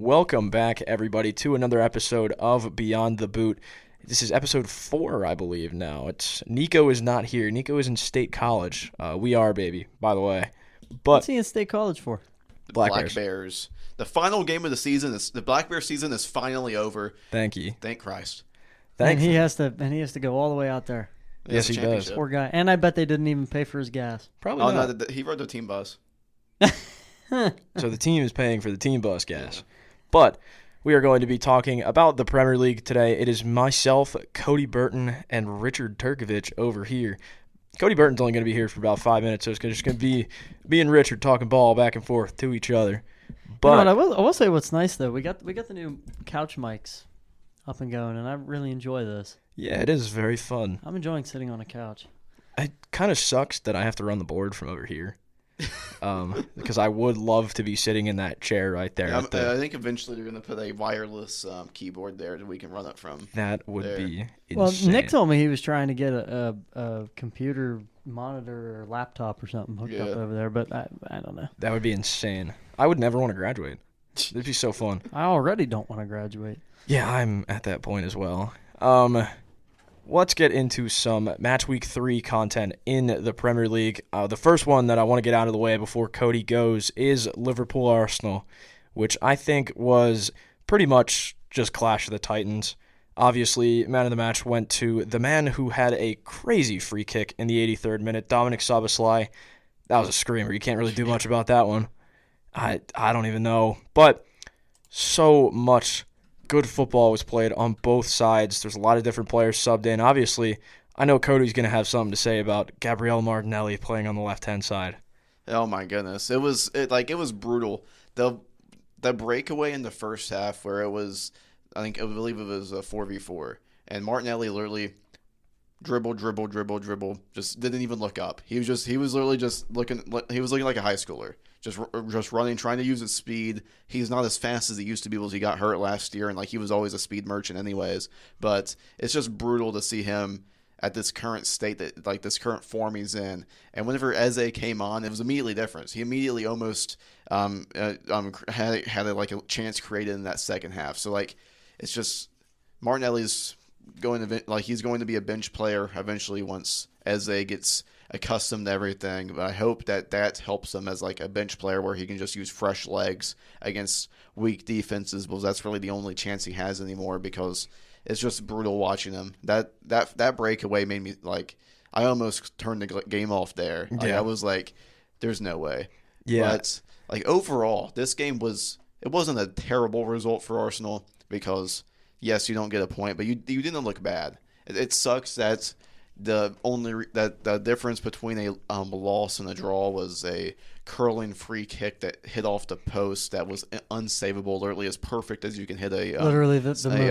Welcome back, everybody, to another episode of Beyond the Boot. This is episode 4, I believe, now. Nico is not here. Nico is in State College. We are, baby, by the way. But what's he in State College for? Black Bears. The final game of the season the Black Bear season is finally over. Thank you. Thank Christ. And he has to go all the way out there. Yes, he does. Poor guy. And I bet they didn't even pay for his gas. Probably not. No, he rode the team bus. So the team is paying for the team bus gas. Yeah. But we are going to be talking about the Premier League today. It is myself, Cody Burton, and Richard Turkovich over here. Cody Burton's only going to be here for about 5 minutes, so it's just going to be me and Richard talking ball back and forth to each other. But I will say what's nice though. We got the new couch mics up and going, and I really enjoy this. Yeah, it is very fun. I'm enjoying sitting on a couch. It kind of sucks that I have to run the board from over here. Because I would love to be sitting in that chair right there. Yeah, I think eventually they're going to put a wireless keyboard there that we can run it from. That would be insane. Well, Nick told me he was trying to get a computer monitor or laptop or something hooked up over there, but I don't know. That would be insane. I would never want to graduate. It'd be so fun. I already don't want to graduate. Yeah, I'm at that point as well. Let's get into some Matchweek 3 content in the Premier League. The first one that I want to get out of the way before Cody goes is Liverpool-Arsenal, which I think was pretty much just Clash of the Titans. Obviously, man of the match went to the man who had a crazy free kick in the 83rd minute, Dominic Szoboszlai. That was a screamer. You can't really do much about that one. I don't even know. But so much good football was played on both sides. There's a lot of different players subbed in. Obviously, I know Cody's going to have something to say about Gabriel Martinelli playing on the left-hand side. Oh my goodness. It was brutal. The breakaway in the first half where it was, I believe it was a 4v4, and Martinelli literally dribble, just didn't even look up. He was literally just looking like a high schooler. Just running, trying to use his speed. He's not as fast as he used to be because he got hurt last year, and he was always a speed merchant anyways. But it's just brutal to see him at this current state, this current form he's in. And whenever Eze came on, it was immediately different. He immediately almost had a chance created in that second half. So it's just Martinelli's he's going to be a bench player eventually once Eze gets accustomed to everything, but I hope that helps him as a bench player where he can just use fresh legs against weak defenses, because that's really the only chance he has anymore, because it's just brutal watching him. That breakaway made me I almost turned the game off there. I was like, there's no way. Yeah. But overall, this game it wasn't a terrible result for Arsenal, because yes, you don't get a point, but you didn't look bad. It sucks that the difference between a loss and a draw was a curling free kick that hit off the post that was unsavable, literally as perfect as you can hit a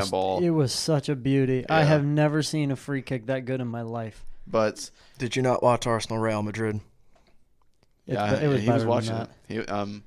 ball. It was such a beauty. Yeah. I have never seen a free kick that good in my life. But did you not watch Arsenal Real Madrid? He was watching it.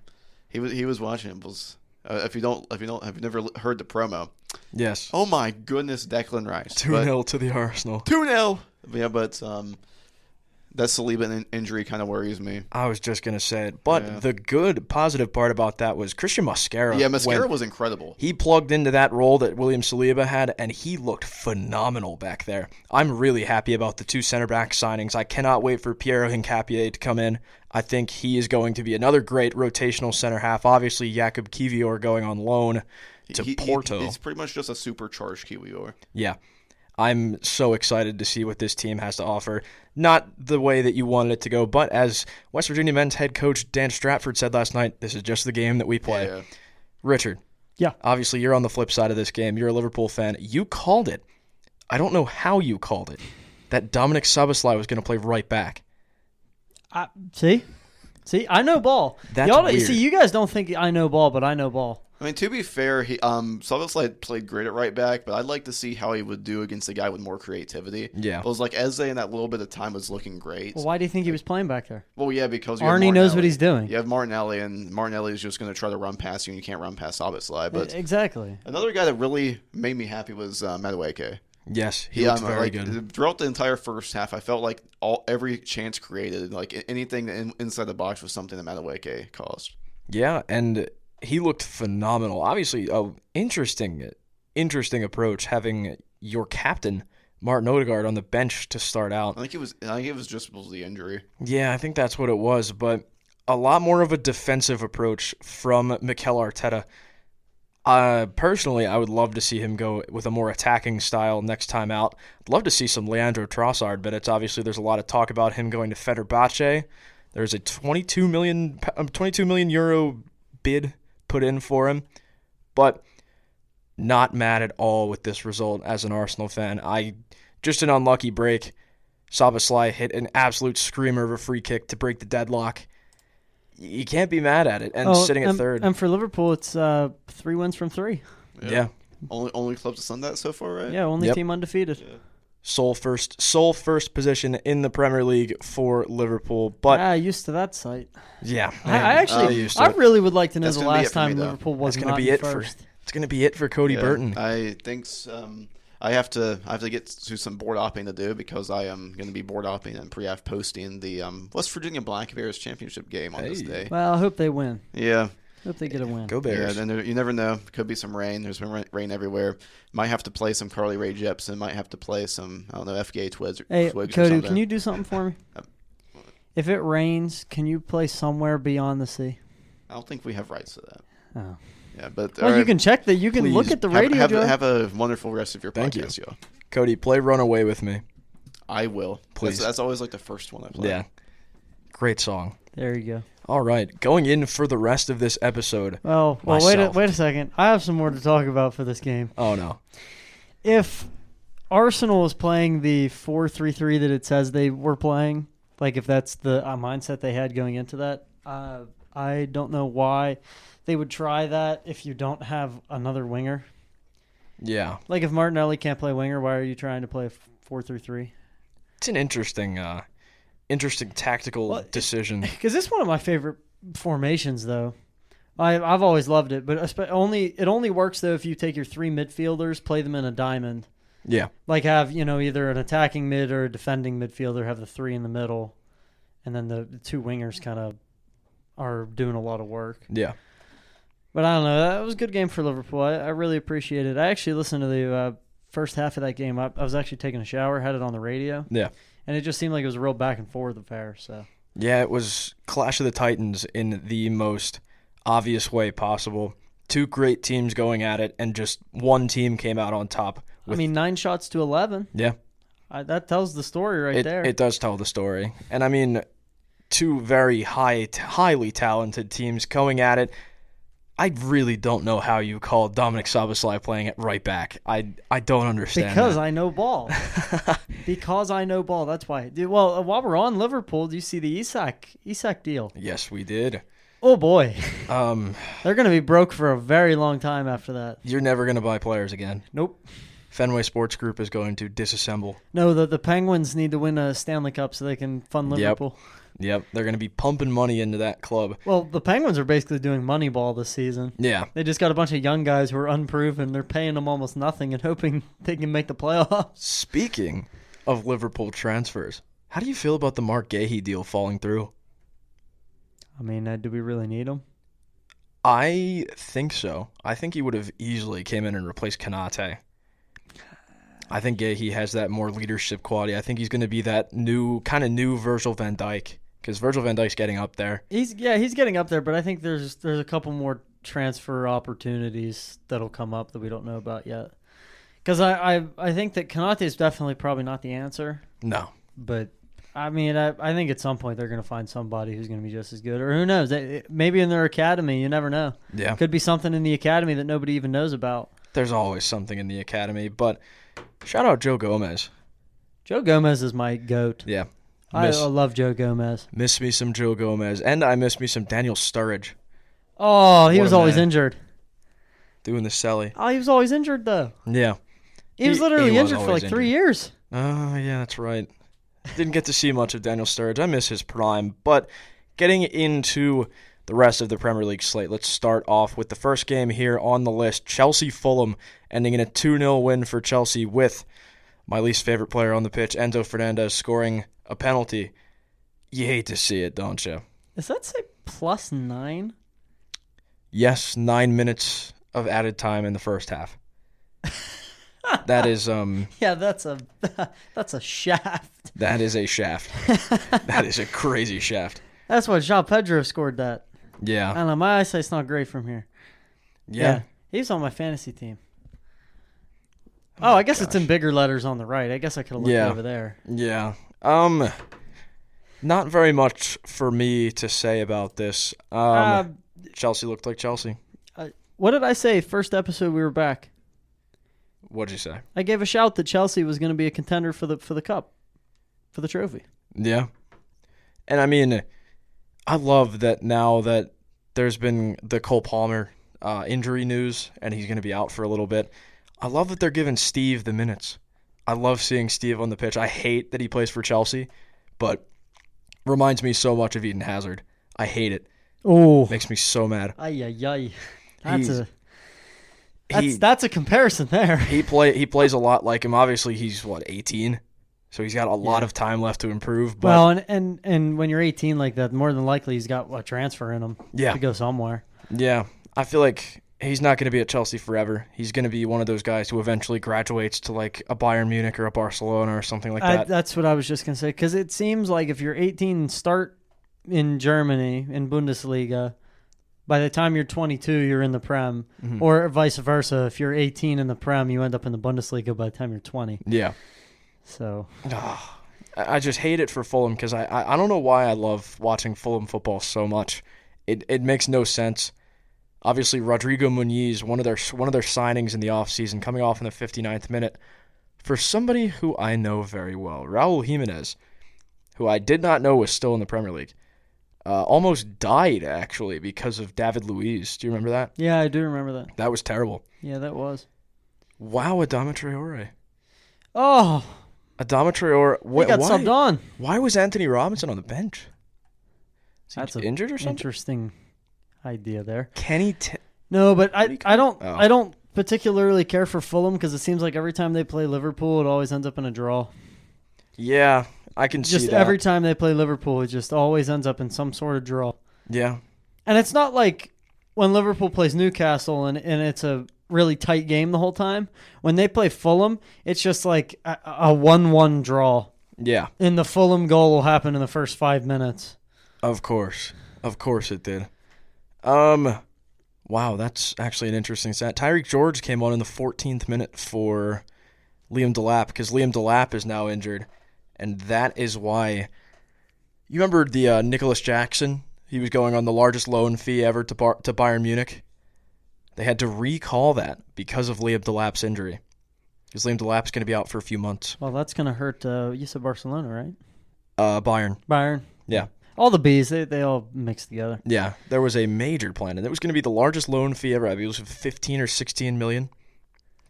He was watching it. If you've never heard the promo. Yes. Oh my goodness, Declan Rice. 2-0 to the Arsenal. 2-0. Yeah, but that Saliba injury kind of worries me. I was just going to say it. But the good, positive part about that was Christian Mascara. Yeah, Mascara was incredible. He plugged into that role that William Saliba had, and he looked phenomenal back there. I'm really happy about the two center-back signings. I cannot wait for Piero Hincapié to come in. I think he is going to be another great rotational center half. Obviously, Jakub Kiwior going on loan to Porto. He's pretty much just a supercharged Kiwior. Yeah. I'm so excited to see what this team has to offer. Not the way that you wanted it to go, but as West Virginia men's head coach Dan Stratford said last night, this is just the game that we play. Yeah. Richard. Yeah. Obviously, you're on the flip side of this game. You're a Liverpool fan. You called it. I don't know how you called it. That Dominic Szoboszlai was going to play right back. See, I know ball. That's weird. See, you guys don't think I know ball, but I know ball. I mean, to be fair, Szoboszlai played great at right back, but I'd like to see how he would do against a guy with more creativity. Yeah. It was Eze in that little bit of time was looking great. Well, why do you think he was playing back there? Well, yeah, because Arnie knows what he's doing. You have Martinelli, and Martinelli is just going to try to run past you, and you can't run past Szoboszlai. But exactly. Another guy that really made me happy was Matchweek. Yes, he looked very good. Throughout the entire first half, I felt like every chance created, anything inside the box was something that Matchweek caused. Yeah, and he looked phenomenal. Obviously, interesting approach having your captain Martin Odegaard on the bench to start out. I think it was just the injury. Yeah, I think that's what it was, but a lot more of a defensive approach from Mikel Arteta. Personally, I would love to see him go with a more attacking style next time out. I'd love to see some Leandro Trossard, but there's a lot of talk about him going to Fenerbahce. There's a 22 million euro bid put in for him, but not mad at all with this result as an Arsenal fan. Just an unlucky break. Szoboszlai hit an absolute screamer of a free kick to break the deadlock. You can't be mad at it. And sitting at third. And for Liverpool, it's 3 wins from 3. Yeah. Only club to done that so far, right? Yeah, only team undefeated. Yeah. Sole first position in the Premier League for Liverpool. But used to that sight. Yeah. I really would like to know the last time Liverpool was not in first. It's going to be it for Cody Burton. I think I have to get to some board hopping to do because I am going to be board hopping and pre-half posting the West Virginia Black Bears championship game on this day. Well, I hope they win. Yeah. Hope they get a win. Go Bears. Yeah, then you never know. Could be some rain. There's been rain everywhere. Might have to play some Carly Rae Jepsen. Might have to play some, I don't know, FKA Twigs Hey, or Cody, something. can you do something for me? If it rains, can you play Somewhere Beyond the Sea? I don't think we have rights to that. Oh. Yeah, but you can check that. You can look at the radio. Have a wonderful rest of your podcast, y'all. Cody, play Runaway with me. I will. Please. That's always like the first one I play. Yeah. Great song. There you go. All right. Going in for the rest of this episode. Well, wait a second. I have some more to talk about for this game. Oh, no. If Arsenal is playing the 4-3-3 that it says they were playing, like if that's the mindset they had going into that, I don't know why they would try that if you don't have another winger. Yeah. Like if Martinelli can't play winger, why are you trying to play 4-3-3? It's an interesting tactical decision. Because it's one of my favorite formations, though. I've always loved it, but it only works though if you take your 3 midfielders, play them in a diamond. Yeah. Like have either an attacking mid or a defending midfielder, have the 3 in the middle, and then the 2 wingers kind of are doing a lot of work. Yeah. But I don't know. That was a good game for Liverpool. I really appreciate it. I actually listened to the first half of that game. I was actually taking a shower, had it on the radio. Yeah. And it just seemed like it was a real back and forth affair. So. Yeah, it was Clash of the Titans in the most obvious way possible. 2 great teams going at it, and just one team came out on top. 9 shots to 11. Yeah. That tells the story there. It does tell the story. And 2 very highly talented teams going at it. I really don't know how you call Dominic Szoboszlai playing at right back. I don't understand. Because I know ball. Because I know ball. That's why. Well, while we're on Liverpool, do you see the Isak deal? Yes, we did. Oh boy. They're going to be broke for a very long time after that. You're never going to buy players again. Nope. Fenway Sports Group is going to disassemble. No, the Penguins need to win a Stanley Cup so they can fund Liverpool. Yep, they're going to be pumping money into that club. Well, the Penguins are basically doing Moneyball this season. Yeah. They just got a bunch of young guys who are unproven. They're paying them almost nothing and hoping they can make the playoffs. Speaking of Liverpool transfers, how do you feel about the Mark Gahey deal falling through? Do we really need him? I think so. I think he would have easily came in and replaced Konate. I think Gahey has that more leadership quality. I think he's going to be that new Virgil van Dijk, because Virgil van Dijk's getting up there. He's getting up there, but I think there's a couple more transfer opportunities that'll come up that we don't know about yet. Because I think that Konate is definitely probably not the answer. No. But I think at some point they're going to find somebody who's going to be just as good. Or who knows? Maybe in their academy, you never know. Yeah. Could be something in the academy that nobody even knows about. There's always something in the academy, but shout out Joe Gomez. Joe Gomez is my GOAT. Yeah. I love Joe Gomez. Miss me some Joe Gomez, and I miss me some Daniel Sturridge. Oh, he was always injured. Doing the celly. Oh, he was always injured, though. Yeah. He was literally injured for like 3 years. Oh, yeah, that's right. Didn't get to see much of Daniel Sturridge. I miss his prime. But getting into the rest of the Premier League slate, let's start off with the first game here on the list. Chelsea-Fulham, ending in a 2-0 win for Chelsea with my least favorite player on the pitch, Enzo Fernandez, scoring a penalty. You hate to see it, don't you? Does that say +9? Yes, 9 minutes of added time in the first half. That is Yeah, that's a shaft. that is a shaft. That is a crazy shaft. That's why João Pedro scored that. I Yeah. don't know. My eyesight's not great from here. Yeah. He's on my fantasy team. Oh, I guess it's gosh. in bigger letters on the right. I guess I could have looked Yeah. over there. Yeah. Not very much for me to say about this. Chelsea looked like Chelsea. What did I say first episode we were back? What'd you say? I gave a shout that Chelsea was going to be a contender for the cup, for the trophy. Yeah. And I mean, I love that now that there's been the Cole Palmer injury news and he's going to be out for a little bit. I love that they're giving Steve the minutes. I love seeing Steve on the pitch. I hate that he plays for Chelsea, but reminds me so much of Eden Hazard. I hate it. Oh, Makes me so mad. ay. He- That's a comparison there. He plays a lot like him. Obviously, he's 18, so he's got a lot of time left to improve. But Well, and when you're 18 like that, more than likely he's got a transfer in him Yeah. to go somewhere. yeah, I feel like he's not going to be at Chelsea forever. He's going to be one of those guys who eventually graduates to like a Bayern Munich or a Barcelona or something like that. That's what I was just going to say, because it seems like if you're 18 and start in Germany, in Bundesliga, by the time you're 22, you're in the Prem, or vice versa. If you're 18 in the Prem, you end up in the Bundesliga by the time you're 20. Yeah. So I just hate it for Fulham because I don't know why I love watching Fulham football so much. It makes no sense. Obviously, Rodrigo Muniz, one of their signings in the offseason, coming off in the 59th minute. For somebody who I know very well, Raul Jimenez, who I did not know was still in the Premier League, almost died, actually, because of David Luiz. Do you remember that? yeah, I do remember that. That was terrible. Yeah, that was. Wow, Adama Traore. Oh, Adama Traore. he got subbed on. Why was Anthony Robinson on the bench? Is he That's an injured or something? interesting idea there. Kenny No, but I don't Oh. I don't particularly care for Fulham because it seems like every time they play Liverpool, it always ends up in a draw. Yeah, I can see Just that. every time they play Liverpool, it just always ends up in some sort of draw. Yeah. And it's not like when Liverpool plays Newcastle and it's a really tight game the whole time. When they play Fulham, it's just like a 1-1 draw. Yeah. And the Fulham goal will happen in the first 5 minutes. Of course it did. Wow, that's actually an interesting stat. Tyreek George came on in the 14th minute for Liam Delap because Liam Delap is now injured, and that is why. You remember the Nicholas Jackson? He was going on the largest loan fee ever to Bayern Munich. They had to recall that because of Liam Delap's injury, because Liam Delap's going to be out for a few months. Well, that's going to hurt. You said Barcelona, right? Bayern. Bayern. Yeah. All the Bs, they all mix together. Yeah, there was a major plan, and it was going to be the largest loan fee ever. I believe it was 15 or 16 million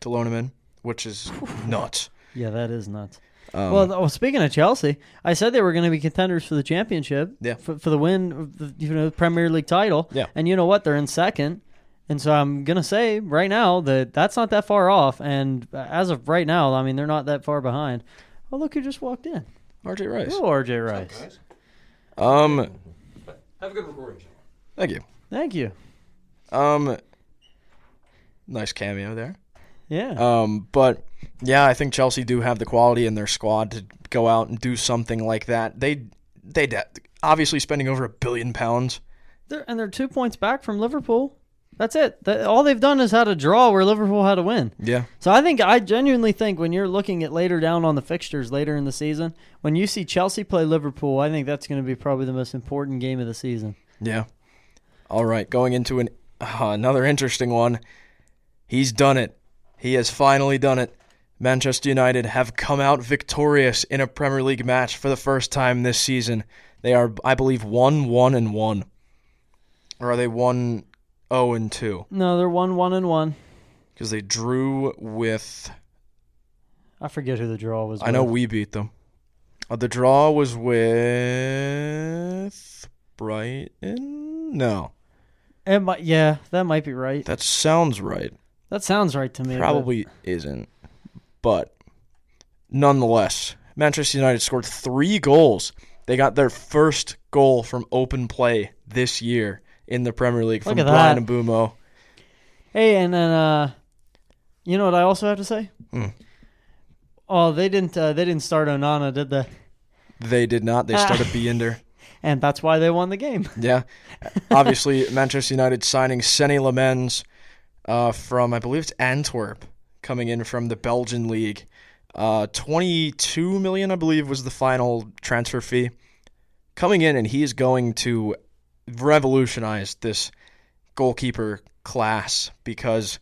to loan him in, which is nuts. Yeah, that is nuts. Well, speaking of Chelsea, I said they were going to be contenders for the championship, Yeah. for the win of the Premier League title. Yeah. And you know what? They're in second. And so I'm going to say right now that that's not that far off. And as of right now, I mean, they're not that far behind. Oh, look who just walked in. RJ Rice. Oh, RJ Rice. Have a good recording, Sean. Thank you. Thank you. Nice cameo there. Yeah. But yeah, I think Chelsea do have the quality in their squad to go out and do something like that. They obviously spending over £1 billion. They're 2 points back from Liverpool. That's it. All they've done is had a draw where Liverpool had a win. Yeah. So I genuinely think when you're looking at later down on the fixtures later in the season, when you see Chelsea play Liverpool, I think that's going to be probably the most important game of the season. Yeah. All right, going into another interesting one. He's done it. He has finally done it. Manchester United have come out victorious in a Premier League match for the first time this season. They are, I believe, 1-1-1. Or are they 1-0-2? No, they're 1-1-1. Because they drew with... I forget who the draw was. I know with. we beat them. The draw was with Brighton? No. That might be right. That sounds right. That sounds right to me. Probably isn't. But nonetheless, Manchester United scored 3 goals. They got their first goal from open play this year in the Premier League from Look at Brian that. Mbumo. Hey, and then you know what I also have to say? Oh, they didn't start Onana, did they? They did not. They started Binder. And that's why they won the game. Yeah. Obviously, Manchester United signing Senny Lamens from, I believe it's Antwerp, coming in from the Belgian league. 22 million, I believe, was the final transfer fee. Coming in, and he is going to revolutionize this goalkeeper class because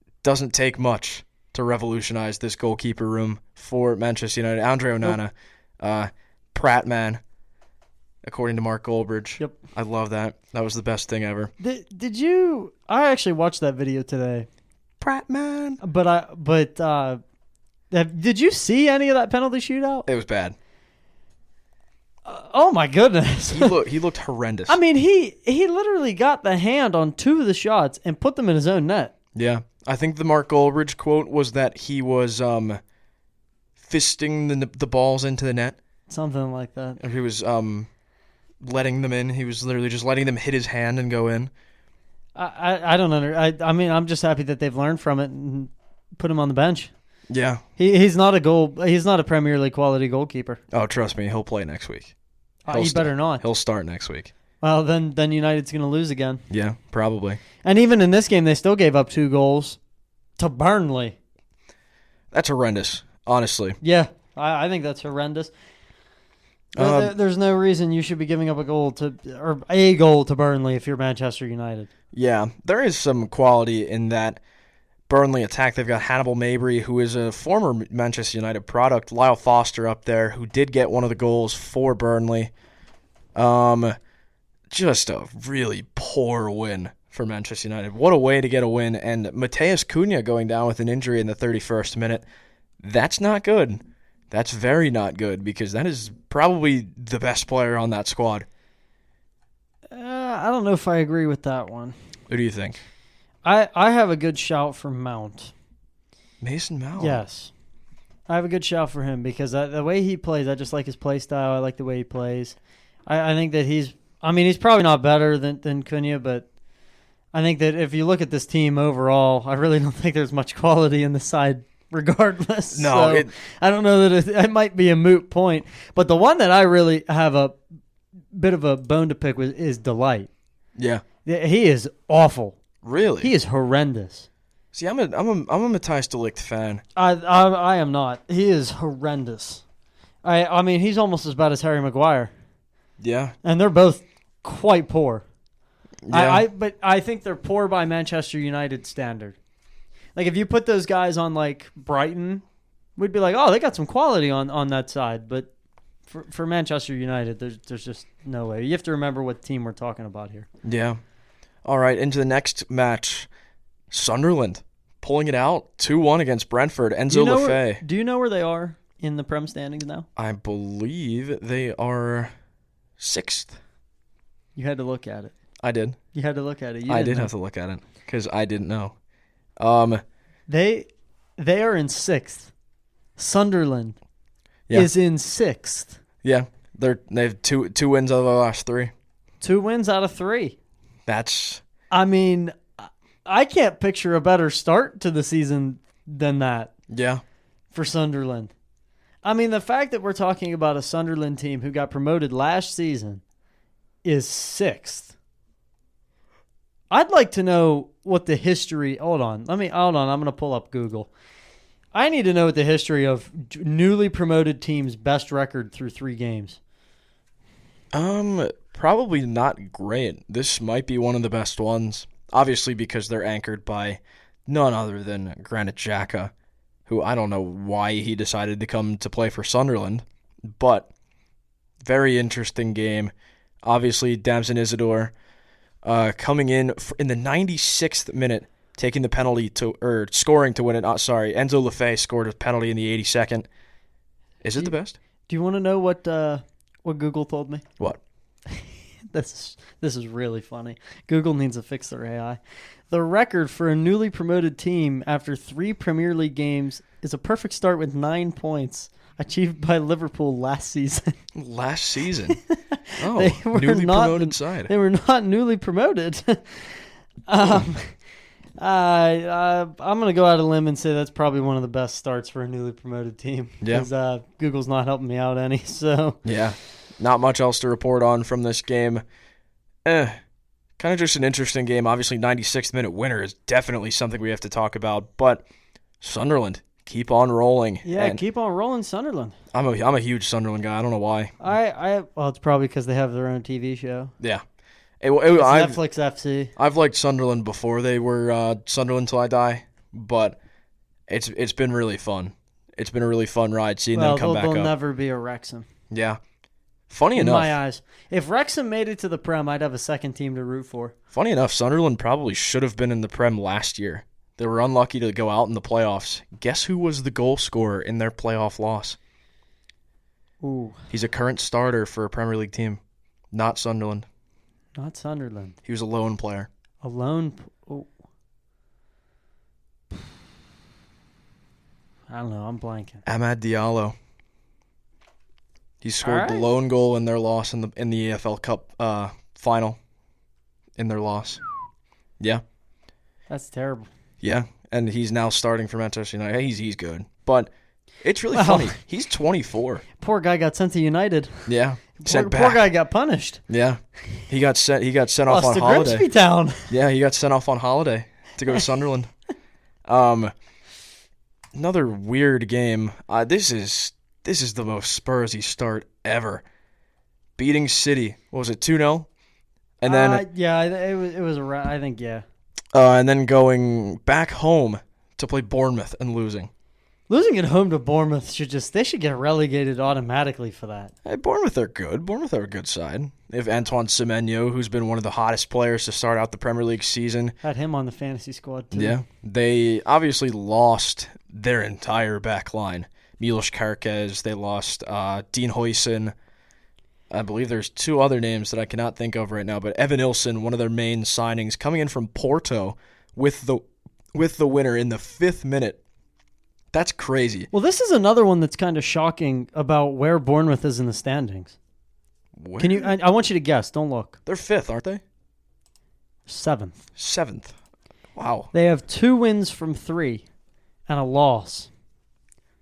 it doesn't take much to revolutionize this goalkeeper room for Manchester United. Andre Onana, Pratt man, according to Mark Goldbridge. Yep. I love that. That was the best thing ever. Did you? I actually watched that video today. Pratt man. Did you see any of that penalty shootout? It was bad. Oh my goodness. He looked horrendous. I mean, he literally got the hand on 2 of the shots and put them in his own net. Yeah. I think the Mark Goldbridge quote was that he was fisting the balls into the net. Something like that. Or he was letting them in. He was literally just letting them hit his hand and go in. I don't I mean, I'm just happy that they've learned from it and put him on the bench. Yeah. He's not a Premier League quality goalkeeper. Oh, trust me, he'll play next week. He better not. He'll start next week. Well, then United's going to lose again. Yeah, probably. And even in this game, they still gave up 2 goals to Burnley. That's horrendous, honestly. Yeah, I think that's horrendous. There's no reason you should be giving up a goal to Burnley if you're Manchester United. Yeah, there is some quality in that Burnley attack. They've got Hannibal Mabry, who is a former Manchester United product. Lyle Foster up there, who did get one of the goals for Burnley. Just a really poor win for Manchester United. What a way to get a win. And Mateus Cunha going down with an injury in the 31st minute. That's not good. That's very not good because that is probably the best player on that squad. I don't know if I agree with that one. Who do you think? I have a good shout for Mount. Mason Mount? Yes. I have a good shout for him because the way he plays, I just like his play style. I like the way he plays. I think that he's probably not better than Cunha, but I think that if you look at this team overall, I really don't think there's much quality in the side regardless. No. So I don't know that it might be a moot point. But the one that I really have a bit of a bone to pick with is Delight. Yeah. He is awful. Really? He is horrendous. See, I'm a Matthijs de Ligt fan. I am not. He is horrendous. I mean, he's almost as bad as Harry Maguire. Yeah. And they're both quite poor. Yeah. But I think they're poor by Manchester United standard. Like, if you put those guys on, like, Brighton, we'd be like, oh, they got some quality on that side. But for Manchester United, there's just no way. You have to remember what team we're talking about here. Yeah. All right, into the next match. Sunderland pulling it out 2-1 against Brentford. Enzo Lefebvre. Do you know where they are in the Prem standings now? I believe they are 6th. You had to look at it. I did. You had to look at it. I did have to look at it because I didn't know. They are in 6th. Sunderland Yeah. is in 6th. Yeah, they have two wins out of the last 3. 2 wins out of 3. That's I mean, I can't picture a better start to the season than that yeah. for Sunderland. I mean, the fact that we're talking about a Sunderland team who got promoted last season is 6th. I'd like to know what the history. Hold on. I'm going to pull up Google. I need to know what the history of newly promoted teams' best record through 3 games. Probably not great. This might be one of the best ones. Obviously because they're anchored by none other than Granit Xhaka, who I don't know why he decided to come to play for Sunderland, but very interesting game. Obviously, Damson Isidore coming in the 96th minute, taking the penalty scoring to win it. Enzo Lefebvre scored a penalty in the 82nd. Is it the best? Do you want to know what Google told me? What? This is really funny. Google needs to fix their AI. The record for a newly promoted team after 3 Premier League games is a perfect start with 9 points. achieved by Liverpool last season. Last season. Oh, They were newly not- promoted side. They were not newly promoted. I'm going to go out on a limb and say that's probably one of the best starts for a newly promoted team. Yeah. Because Google's not helping me out any. So Yeah. Not much else to report on from this game. Kind of just an interesting game. Obviously, 96th minute winner is definitely something we have to talk about. But Sunderland, keep on rolling. yeah, And keep on rolling, Sunderland. I'm a huge Sunderland guy. I don't know why. Well, it's probably because they have their own TV show. Yeah. It's I've Netflix FC. liked Sunderland before they were Sunderland Till I Die, but it's been really fun. It's been a really fun ride seeing them come back They'll up. never be a Wrexham. Yeah. Funny In enough, my eyes. If Wrexham made it to the Prem, I'd have a second team to root for. Sunderland probably should have been in the Prem last year. They were unlucky to go out in the playoffs. Guess who was the goal scorer in their playoff loss? Ooh, He's a current starter for a Premier League team, not Sunderland. not Sunderland. He was a lone player. Alone. Oh. I don't know. I'm blanking. Amad Diallo. He scored the Alright. lone goal in their loss in the EFL Cup final. In their loss. Yeah. That's terrible. Yeah, and he's now starting for Manchester United. He's good, but it's really Well- funny. He's 24. Poor guy got sent to United. Yeah, Poor, sent poor back. guy got punished. Yeah, he got sent. He got sent off Lost on to holiday. Grimsby Town. Yeah, he got sent off on holiday to go to Sunderland. Another weird game. This is the most Spursy start ever. Beating City. What was it? 2-0, and then yeah, it was I think yeah. and then going back home to play Bournemouth and losing. Losing at home to Bournemouth they should get relegated automatically for that. Hey, Bournemouth are good. Bournemouth are a good side. They have Antoine Semenyo, who's been one of the hottest players to start out the Premier League season. Had him on the fantasy squad too. Yeah. They obviously lost their entire back line. Milos Karkez, they lost Dean Huyson. I believe there's two other names that I cannot think of right now, but Evan Ilson, one of their main signings, coming in from Porto with the winner in the 5th minute. That's crazy. Well, this is another one that's kind of shocking about where Bournemouth is in the standings. Where? Can you? I want you to guess. Don't look. They're 5th, aren't they? 7th. 7th. Wow. They have 2 wins from 3 and a loss.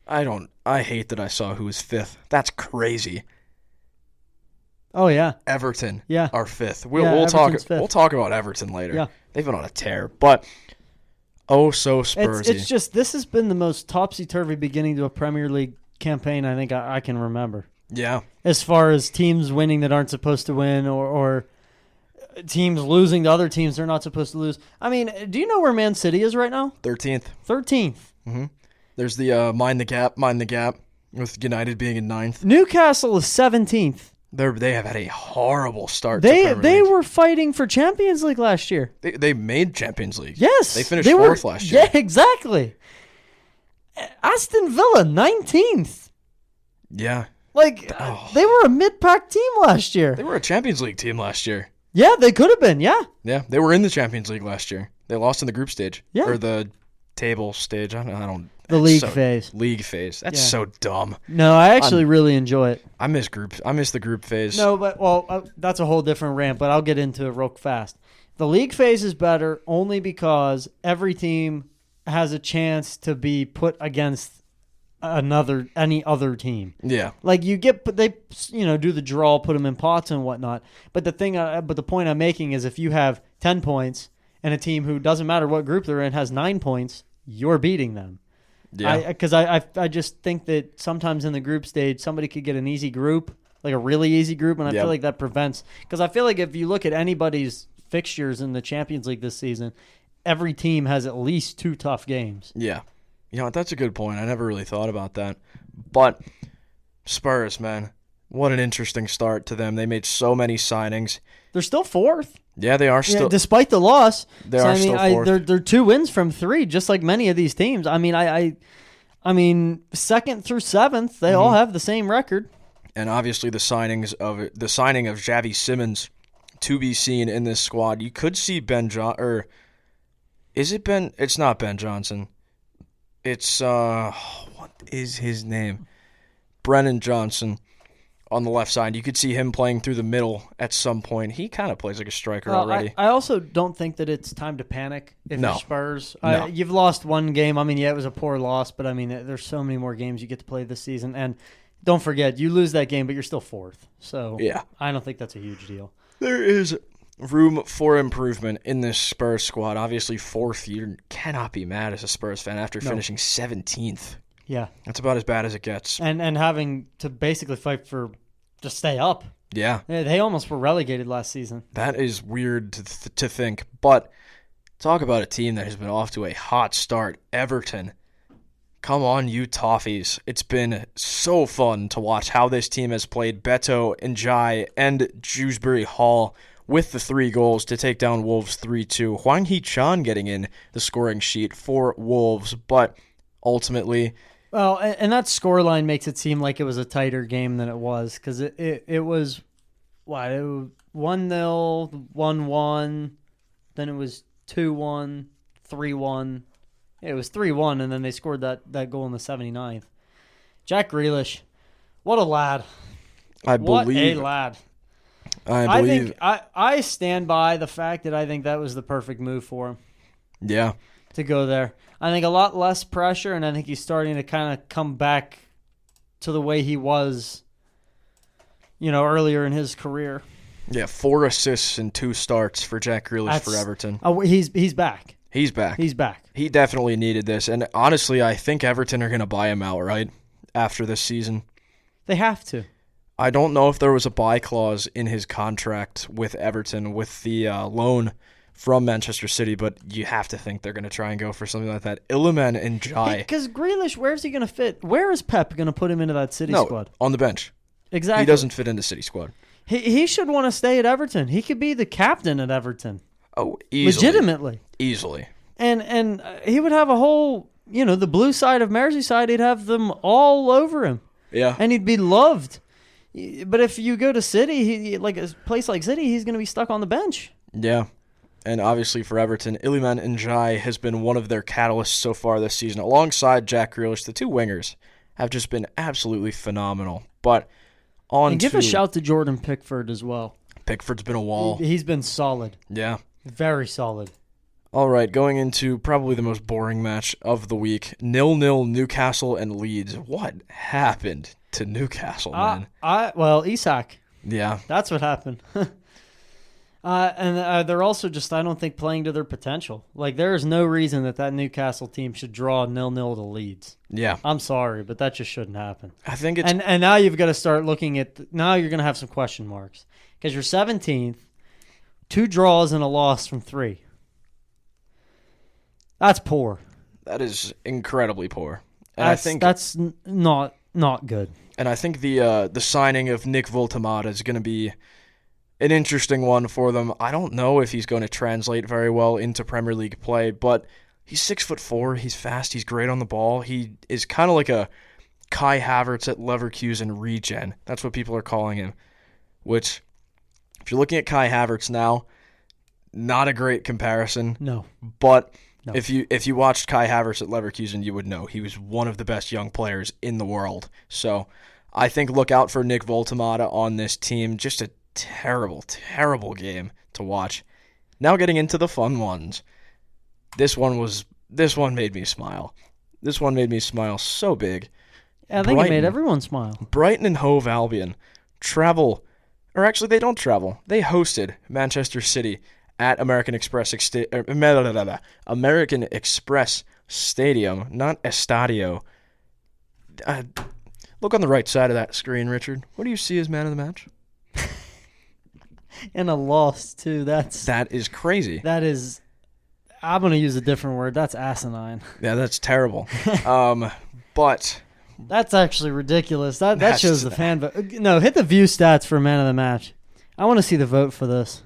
I hate that I saw who was 5th. That's crazy. Oh yeah. Everton Yeah. are 5th. Yeah, We'll talk. Everton's 5th. We'll talk about Everton later. Yeah. They've been on a tear, but so Spursy. It's just this has been the most topsy-turvy beginning to a Premier League campaign I think I can remember. Yeah, As far as teams winning that aren't supposed to win or teams losing to other teams they're not supposed to lose. I mean, do you know where Man City is right now? 13th. 13th. There's the mind the gap with United being in 9th. Newcastle is 17th. They have had a horrible start. to Premier They League. were fighting for Champions League last year. They made Champions League. Yes. They finished 4th last year. Yeah, exactly. Aston Villa, 19th. Yeah, They were a mid-pack team last year. they were a Champions League team last year. Yeah, they could have been, yeah. Yeah, they were in the Champions League last year. They lost in the group stage. Yeah. Or the table stage. I don't. The it's league phase. League phase. That's Yeah. so dumb. No, I actually really enjoy it. I miss the group phase. No, but, that's a whole different rant, but I'll get into it real fast. The league phase is better only because every team has a chance to be put against any other team. Yeah. Like they do the draw, put them in pots and whatnot. But the point I'm making is if you have 10 points and a team who doesn't matter what group they're in has 9 points, you're beating them. Yeah. Because I just think that sometimes in the group stage somebody could get an easy group, like a really easy group, and I Yep. feel like that prevents. Because I feel like if you look at anybody's fixtures in the Champions League this season, every team has at least 2 tough games. Yeah. You know what? That's a good point. I never really thought about that. But Spurs, man, what an interesting start to them. They made so many signings. They're still 4th. Yeah, they are still. Despite the loss. They are still 4th. They're 2 wins from 3, just like many of these teams. I mean, I mean, 2nd through 7th, they all have the same record. And obviously the signing of Xavi Simmons to be seen in this squad. You could see is it Ben? It's not Ben Johnson. It's what is his name? Brennan Johnson on the left side. You could see him playing through the middle at some point. He kind of plays like a striker already. I also don't think that it's time to panic if you're Spurs. No. You've lost one game. I mean, yeah, it was a poor loss, but I mean, there's so many more games you get to play this season. And don't forget, you lose that game, but you're still fourth. So yeah. I don't think that's a huge deal. There is room for improvement in this Spurs squad. Obviously, fourth, you cannot be mad as a Spurs fan after finishing 17th. Yeah. That's about as bad as it gets. And having to basically fight for to stay up. Yeah. They almost were relegated last season. That is weird to think. But talk about a team that has been off to a hot start. Everton. Come on, you Toffees. It's been so fun to watch how this team has played. Beto, Njai, and Dewsbury Hall with the 3 goals to take down Wolves 3-2. Hwang Hee-chan getting in the scoring sheet for Wolves. But ultimately... Well, and that scoreline makes it seem like it was a tighter game than it was, because it was, what, it was 1-0, 1-1, then it was 2-1, 3-1. It was 3-1, and then they scored that goal in the 79th. Jack Grealish, what a lad. What a lad. I believe. I stand by the fact that I think that was the perfect move for him. Yeah. To go there. I think a lot less pressure, and I think he's starting to kind of come back to the way he was, earlier in his career. Yeah, 4 assists and 2 starts for Jack Grealish for Everton. Oh, he's back. He's back. He's back. He definitely needed this, and honestly, I think Everton are going to buy him outright after this season. They have to. I don't know if there was a buy clause in his contract with Everton with the loan from Manchester City, but you have to think they're going to try and go for something like that. Iliman and Jai. Because Grealish, where's he going to fit? Where is Pep going to put him into that City squad? On the bench. Exactly. He doesn't fit into City squad. He should want to stay at Everton. He could be the captain at Everton. Oh, easily. Legitimately. Easily. And he would have a whole, the blue side of Merseyside, he'd have them all over him. Yeah. And he'd be loved. But if you go to City, like a place like City, he's going to be stuck on the bench. Yeah. And obviously for Everton, Iliman Njai has been one of their catalysts so far this season. Alongside Jack Grealish, the 2 wingers have just been absolutely phenomenal. But and give a shout to Jordan Pickford as well. Pickford's been a wall. He's been solid. Yeah. Very solid. All right, going into probably the most boring match of the week, 0-0 Newcastle and Leeds. What happened to Newcastle, man? Isak. Yeah. That's what happened. And they're also just, I don't think, playing to their potential. Like, there is no reason that Newcastle team should draw 0-0 to Leeds. Yeah. I'm sorry, but that just shouldn't happen. I think it's... And now you've got to start looking at... Now you're going to have some question marks. Because you're 17th, 2 draws and a loss from 3. That's poor. That is incredibly poor. And I think that's not good. And I think the signing of Nick Voltemada is going to be an interesting one for them. I don't know if he's going to translate very well into Premier League play, but he's 6'4", he's fast, he's great on the ball. He is kind of like a Kai Havertz at Leverkusen regen. That's what people are calling him. Which, if you're looking at Kai Havertz now, not a great comparison. No. But no. If you watched Kai Havertz at Leverkusen, you would know he was one of the best young players in the world. So I think look out for Nick Voltemada on this team. Just a terrible, terrible game to watch. Now getting into the fun ones. This one made me smile. This one made me smile so big. Yeah, I think it made everyone smile. Brighton and Hove Albion travel, or actually they don't travel. They hosted Manchester City at American Express Stadium, not Estadio. Look on the right side of that screen, Richard. What do you see as man of the match? And a loss, too. That is crazy. That is, I'm going to use a different word. That's asinine. Yeah, that's terrible. But that's actually ridiculous. That shows the fan vote. No, hit the view stats for man of the match. I want to see the vote for this.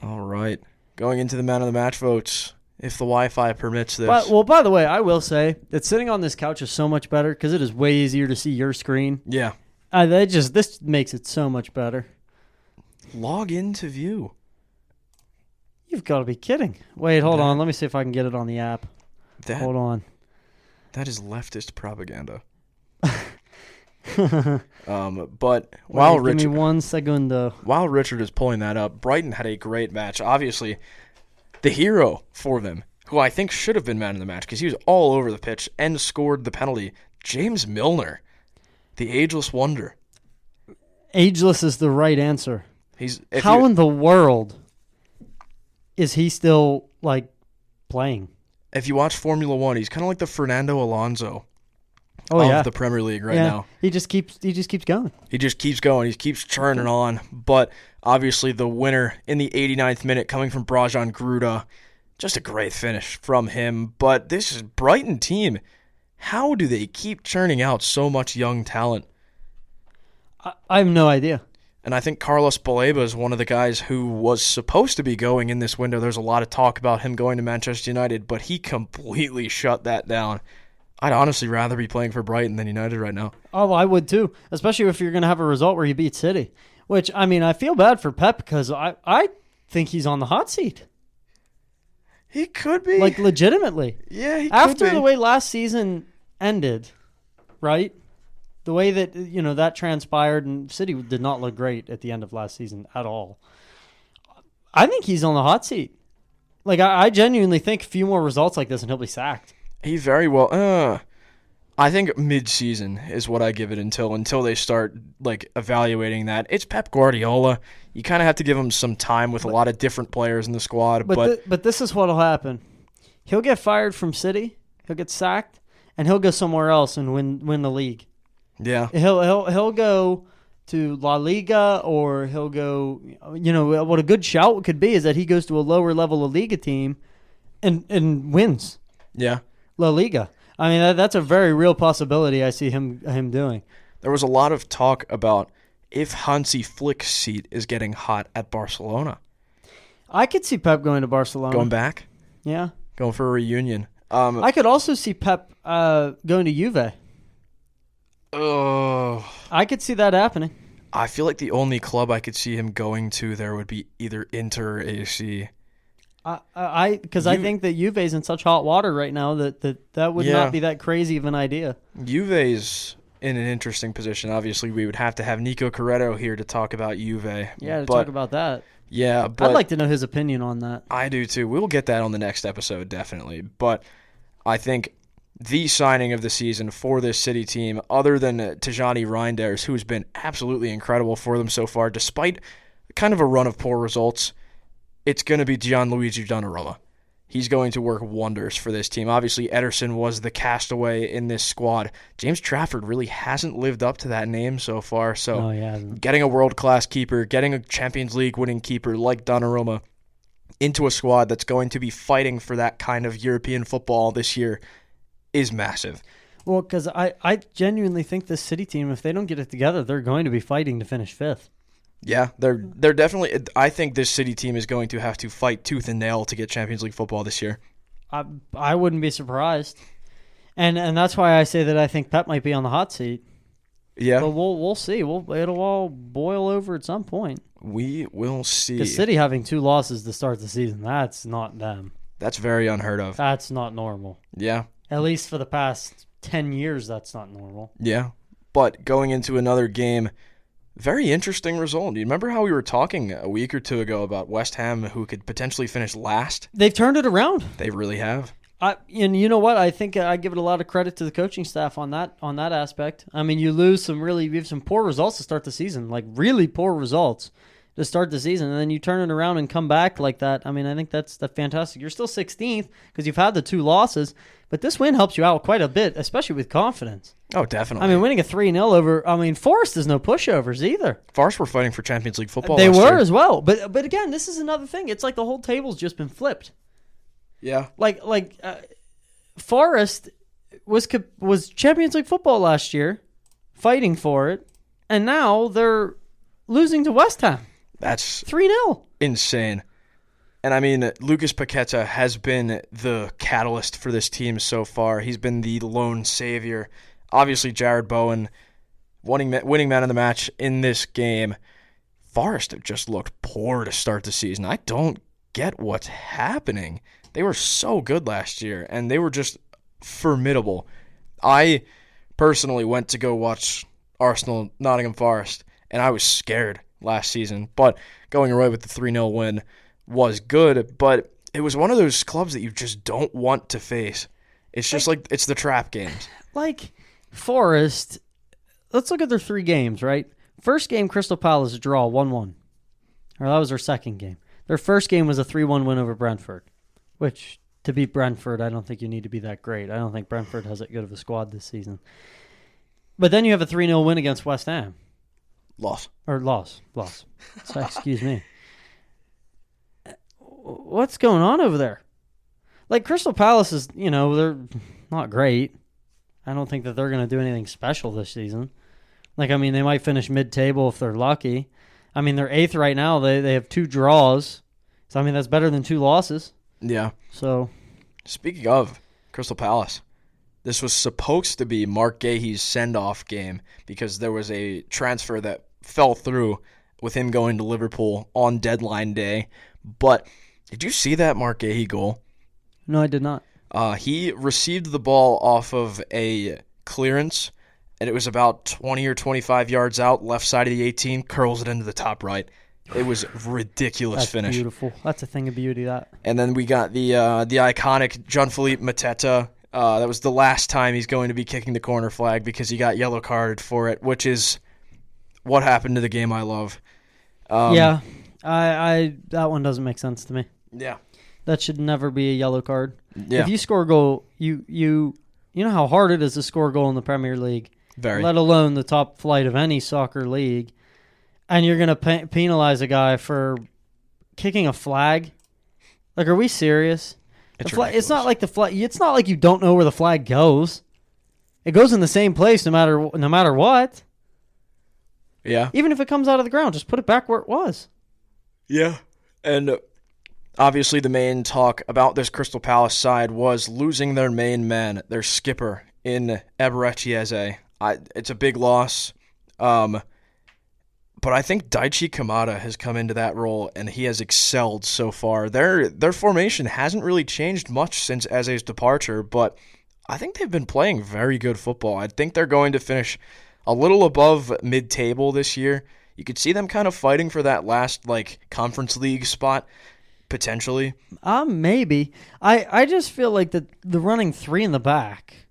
All right. Going into the man of the match votes, if the Wi-Fi permits this. Well, by the way, I will say that sitting on this couch is so much better because it is way easier to see your screen. Yeah. This makes it so much better. Log into view. You've got to be kidding. Wait, hold on. Let me see if I can get it on the app. Hold on. That is leftist propaganda. But while Wait, give Richard, me 1 segundo. while Richard is pulling that up, Brighton had a great match. Obviously, the hero for them, who I think should have been man of the match because he was all over the pitch and scored the penalty, James Milner, the ageless wonder. Ageless is the right answer. How in the world is he still like playing? If you watch Formula One, he's kind of like the Fernando Alonso of the Premier League right now. He just keeps going. He just keeps going. He keeps churning on. But obviously the winner in the 89th minute coming from Brajan Gruda, just a great finish from him. But this is Brighton team. How do they keep churning out so much young talent? I have no idea. And I think Carlos Baleba is one of the guys who was supposed to be going in this window. There's a lot of talk about him going to Manchester United, but he completely shut that down. I'd honestly rather be playing for Brighton than United right now. Oh, I would too, especially if you're going to have a result where you beat City. Which, I mean, I feel bad for Pep because I think he's on the hot seat. He could be. Like, legitimately. Yeah, he could After be. the way last season ended, right? The way that, that transpired, and City did not look great at the end of last season at all. I think he's on the hot seat. Like, I genuinely think a few more results like this and he'll be sacked. He very well. I think mid-season is what I give it until they start like evaluating that. It's Pep Guardiola. You kind of have to give him some time with a lot of different players in the squad. But this is what'll happen. He'll get fired from City. He'll get sacked, and he'll go somewhere else and win the league. Yeah, he'll go to La Liga, or he'll go. What a good shout could be is that he goes to a lower level of Liga team, and wins. Yeah. La Liga. I mean, that's a very real possibility I see him doing. There was a lot of talk about if Hansi Flick's seat is getting hot at Barcelona. I could see Pep going to Barcelona. Going back? Yeah. Going for a reunion. I could also see Pep going to Juve. Oh. I could see that happening. I feel like the only club I could see him going to there would be either Inter or AC. Because I think that Juve's in such hot water right now that would not be that crazy of an idea. Juve's in an interesting position. Obviously, we would have to have Nico Corretto here to talk about Juve. Yeah, to talk about that. Yeah, but I'd like to know his opinion on that. I do too. We'll get that on the next episode, definitely. But I think the signing of the season for this City team, other than Tijani Reinders, who's been absolutely incredible for them so far, despite kind of a run of poor results, it's going to be Gianluigi Donnarumma. He's going to work wonders for this team. Obviously, Ederson was the castaway in this squad. James Trafford really hasn't lived up to that name so far. So getting a world-class keeper, getting a Champions League winning keeper like Donnarumma into a squad that's going to be fighting for that kind of European football this year is massive. Well, because I genuinely think this City team, if they don't get it together, they're going to be fighting to finish fifth. Yeah, they're definitely. I think this City team is going to have to fight tooth and nail to get Champions League football this year. I wouldn't be surprised, and that's why I say that I think Pep might be on the hot seat. Yeah, but we'll see. It'll all boil over at some point. We will see. Because City having 2 losses to start the season, that's not them. That's very unheard of. That's not normal. Yeah, at least for the past 10 years, that's not normal. Yeah, but going into another game. Very interesting result. Do you remember how we were talking a week or two ago about West Ham, who could potentially finish last? They've turned it around. They really have. And you know what? I think I give it a lot of credit to the coaching staff on that aspect. I mean, you have some poor results to start the season, like really poor results to start the season, and then you turn it around and come back like that. I mean, I think that's fantastic. You're still 16th because you've had the 2 losses, but this win helps you out quite a bit, especially with confidence. Oh, definitely. I mean, winning a 3-0 over, Forest is no pushovers either. Forest were fighting for Champions League football They last were year. as well. But again, this is another thing. It's like the whole table's just been flipped. Yeah. Like Forest was Champions League football last year, fighting for it, and now they're losing to West Ham. That's 3-0. Insane. And I mean, Lucas Paqueta has been the catalyst for this team so far. He's been the lone savior. Obviously, Jared Bowen winning man of the match in this game. Forest have just looked poor to start the season. I don't get what's happening. They were so good last year, and they were just formidable. I personally went to go watch Arsenal, Nottingham Forest, and I was scared last season. But going away with the 3-0 win was good, but it was one of those clubs that you just don't want to face. It's just like it's the trap games. Like Forest, let's look at their 3 games, right? First game, Crystal Palace draw 1-1. Or that was their second game. Their first game was a 3-1 win over Brentford, which to beat Brentford, I don't think you need to be that great. I don't think Brentford has that good of a squad this season. But then you have a 3-0 win against West Ham. Loss. So, excuse me. What's going on over there? Like, Crystal Palace is, they're not great. I don't think that they're going to do anything special this season. Like, I mean, they might finish mid-table if they're lucky. I mean, they're 8th right now. They have 2 draws. So, I mean, that's better than 2 losses. Yeah. So, speaking of Crystal Palace, this was supposed to be Mark Gahey's send-off game because there was a transfer that fell through with him going to Liverpool on deadline day. But did you see that Mark Gahey goal? No, I did not. He received the ball off of a clearance, and it was about 20 or 25 yards out, left side of the 18, curls it into the top right. It was a ridiculous That's finish. Beautiful. That's a thing of beauty, that. And then we got the iconic Jean-Philippe Mateta. That was the last time he's going to be kicking the corner flag because he got yellow carded for it, which is what happened to the game I love. Yeah, I that one doesn't make sense to me. Yeah. That should never be a yellow card. Yeah. If you score a goal, you know how hard it is to score a goal in the Premier League, Very. let alone the top flight of any soccer league, and you're going to penalize a guy for kicking a flag? Like, are we serious? It's not like the flag. It's not like you don't know where the flag goes. It goes in the same place no matter what. Yeah. Even if it comes out of the ground, just put it back where it was. Yeah. And obviously the main talk about this Crystal Palace side was losing their main man, their skipper, in Eberechi Eze. It's a big loss. But I think Daichi Kamada has come into that role, and he has excelled so far. Their formation hasn't really changed much since Eze's departure, but I think they've been playing very good football. I think they're going to finish a little above mid-table this year. You could see them kind of fighting for that last Conference League spot, potentially. Maybe. I just feel like the running 3 in the back,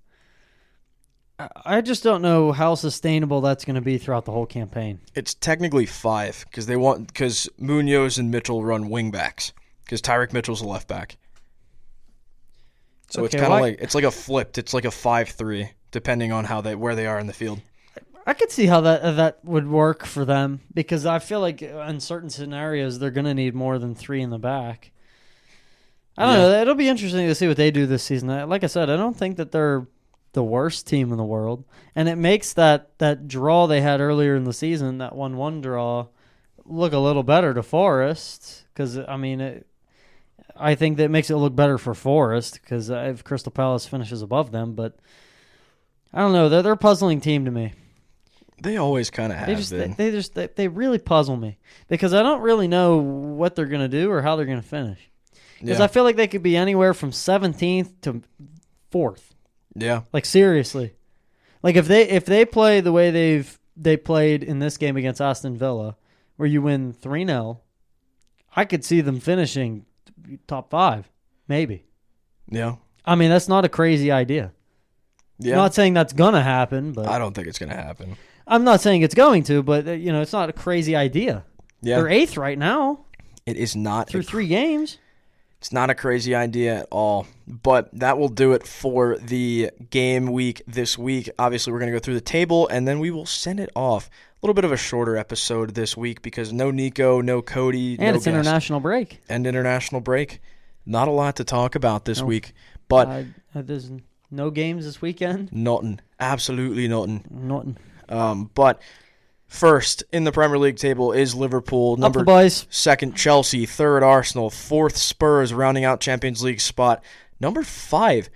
I just don't know how sustainable that's going to be throughout the whole campaign. It's technically 5 because Munoz and Mitchell run wing backs because Tyrick Mitchell's a left back. So it's kind of it's like a flipped. It's like a 5-3 depending on where they are in the field. I could see how that would work for them because I feel like in certain scenarios they're going to need more than 3 in the back. I don't know. It'll be interesting to see what they do this season. Like I said, I don't think that they're the worst team in the world. And it makes that draw they had earlier in the season, that 1-1 draw, look a little better to Forest. Because, I mean, I think that makes it look better for Forest because if Crystal Palace finishes above them. But I don't know. They're a puzzling team to me. They always kind of have been. They really puzzle me because I don't really know what they're going to do or how they're going to finish. Because I feel like they could be anywhere from 17th to 4th. Yeah. Like, seriously. Like, if they play the way they played in this game against Aston Villa, where you win 3-0, I could see them finishing top 5, maybe. Yeah. I mean, that's not a crazy idea. Yeah. I'm not saying that's going to happen, but I don't think it's going to happen. I'm not saying it's going to, but, it's not a crazy idea. Yeah. They're 8th right now. It is not. Through 3 games. It's not a crazy idea at all, but that will do it for the game week this week. Obviously, we're going to go through the table, and then we will send it off. A little bit of a shorter episode this week because no Nico, no Cody, and no it's international break. And international break. Not a lot to talk about this week, but there's no games this weekend. Nothing. Absolutely nothing. Nothing. But first in the Premier League table is Liverpool, number 2 Chelsea, 3rd Arsenal, 4th Spurs, rounding out Champions League spot. Number 5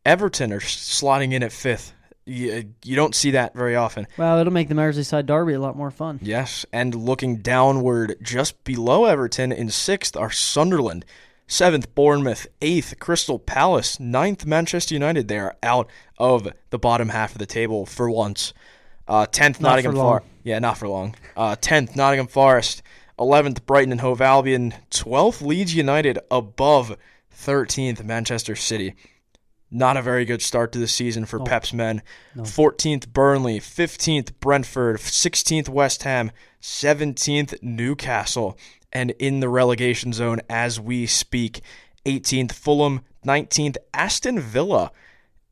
Everton are slotting in at 5th. You don't see that very often. Well, it'll make the Merseyside derby a lot more fun. Yes, and looking downward just below Everton in 6th are Sunderland, 7th Bournemouth, 8th Crystal Palace, 9th Manchester United. They are out of the bottom half of the table for once. 10th, Nottingham Forest. Yeah, not for long. 10th, Nottingham Forest. 11th, Brighton and Hove Albion. 12th, Leeds United above 13th, Manchester City. Not a very good start to the season for Pep's men. No. 14th, Burnley. 15th, Brentford. 16th, West Ham. 17th, Newcastle. And in the relegation zone as we speak, 18th, Fulham. 19th, Aston Villa.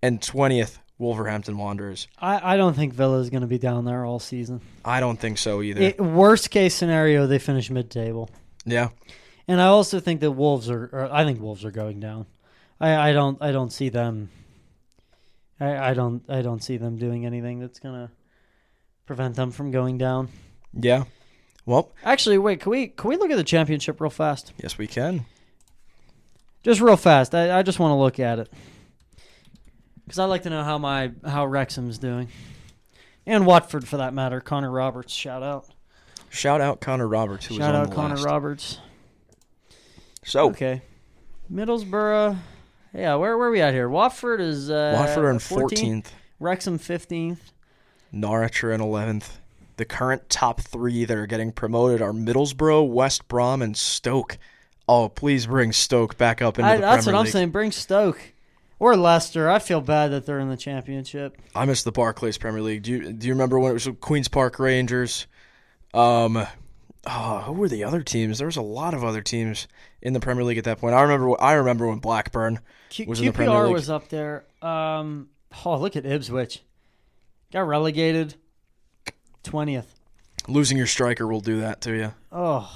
And 20th, Wolverhampton Wanderers. I don't think Villa is going to be down there all season. I don't think so either. Worst case scenario, they finish mid-table. Yeah. And I also think that Wolves are going down. I don't see them. I don't see them doing anything that's gonna prevent them from going down. Yeah. Well, actually, wait. Can we look at the championship real fast? Yes, we can. Just real fast. I just want to look at it because I like to know how Wrexham's doing, and Watford for that matter. Conor Roberts, shout out. Shout out Conor Roberts, who was on the last. Shout out Conor Roberts. So okay, Middlesbrough. Yeah, where are we at here? Watford is Watford are in 14th. Wrexham 15th. Norwich are in 11th. The current top three that are getting promoted are Middlesbrough, West Brom, and Stoke. Oh, please bring Stoke back up into the Premier League. That's what I'm saying. Bring Stoke. Or Leicester. I feel bad that they're in the championship. I miss the Barclays Premier League. Do you remember when it was Queen's Park Rangers? Who were the other teams? There was a lot of other teams in the Premier League at that point. I remember when Blackburn was in the Premier League. QPR was up there. Look at Ipswich. Got relegated. 20th. Losing your striker will do that to you. Oh.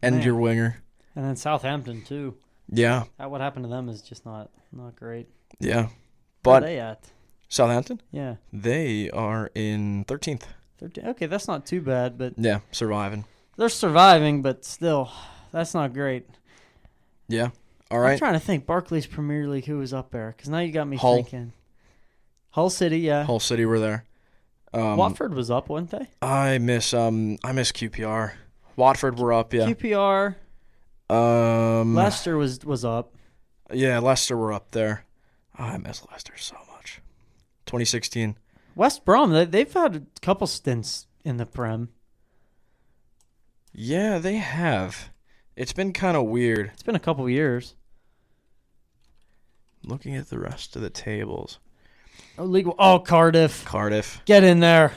And man. your winger. And then Southampton too. Yeah. What happened to them is just not great. Yeah. But where are they at? Southampton? Yeah. They are in 13th. 13th. Okay, that's not too bad, but yeah, surviving. They're surviving, but still, that's not great. Yeah. All right. I'm trying to think. Barclays Premier League, who was up there? Because now you got me Hull. thinking. Hull City, yeah. Hull City were there. Watford was up, weren't they? I miss QPR. Watford were up, yeah. QPR. Leicester was up. Yeah, Leicester were up there. Oh, I miss Leicester so much. 2016. West Brom, they've had a couple stints in the Prem. Yeah, they have. It's been kind of weird. It's been a couple years. Looking at the rest of the tables. Cardiff. Cardiff. Get in there.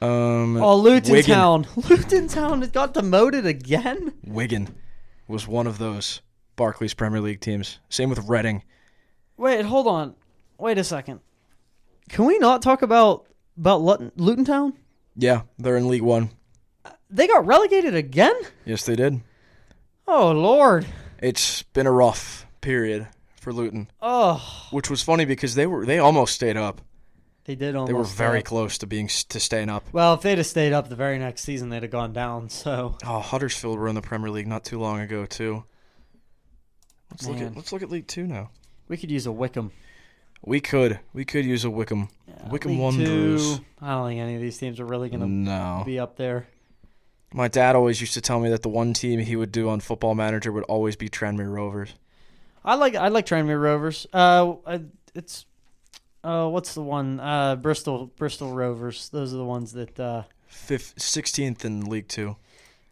Luton Town. Wigan. Luton Town has got demoted again? Wigan was one of those Barclays Premier League teams. Same with Reading. Wait, hold on. Wait a second. Can we not talk about Luton Town? Yeah, they're in League One. They got relegated again? Yes, they did. Oh, Lord. It's been a rough period for Luton. Oh. Which was funny because they almost stayed up. They did almost. They were very close to staying up. Well, if they'd have stayed up the very next season, they'd have gone down. So. Oh, Huddersfield were in the Premier League not too long ago too. Let's look at League 2 now. We could use a Wickham. We could use a Wickham. Yeah, Wickham League Wanderers. 2, I don't think any of these teams are really going to be up there. My dad always used to tell me that the one team he would do on Football Manager would always be Tranmere Rovers. I like Tranmere Rovers. It's what's the one? Bristol Rovers. Those are the ones that 16th in League 2.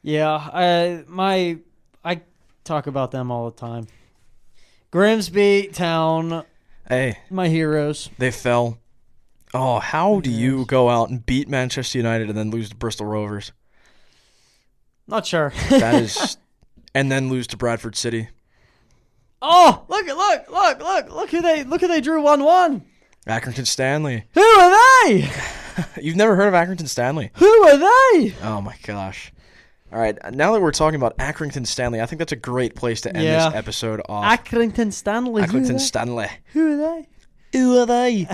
Yeah, I talk about them all the time. Grimsby Town. Hey, my heroes. They fell. Oh, how do you go out and beat Manchester United and then lose to Bristol Rovers? Not sure. That is, and then lose to Bradford City. Oh, look who they drew 1-1. Accrington Stanley. Who are they? You've never heard of Accrington Stanley? Who are they? Oh my gosh. All right, now that we're talking about Accrington Stanley, I think that's a great place to end this episode off. Accrington Stanley. Accrington Stanley. Who are they? Who are they?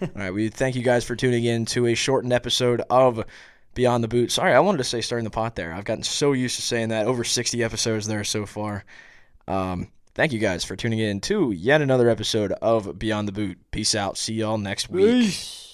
All right, we thank you guys for tuning in to a shortened episode of Beyond the Boot. Sorry, I wanted to say starting the pot there. I've gotten so used to saying that. Over 60 episodes there so far. Thank you guys for tuning in to yet another episode of Beyond the Boot. Peace out. See y'all next week. Peace.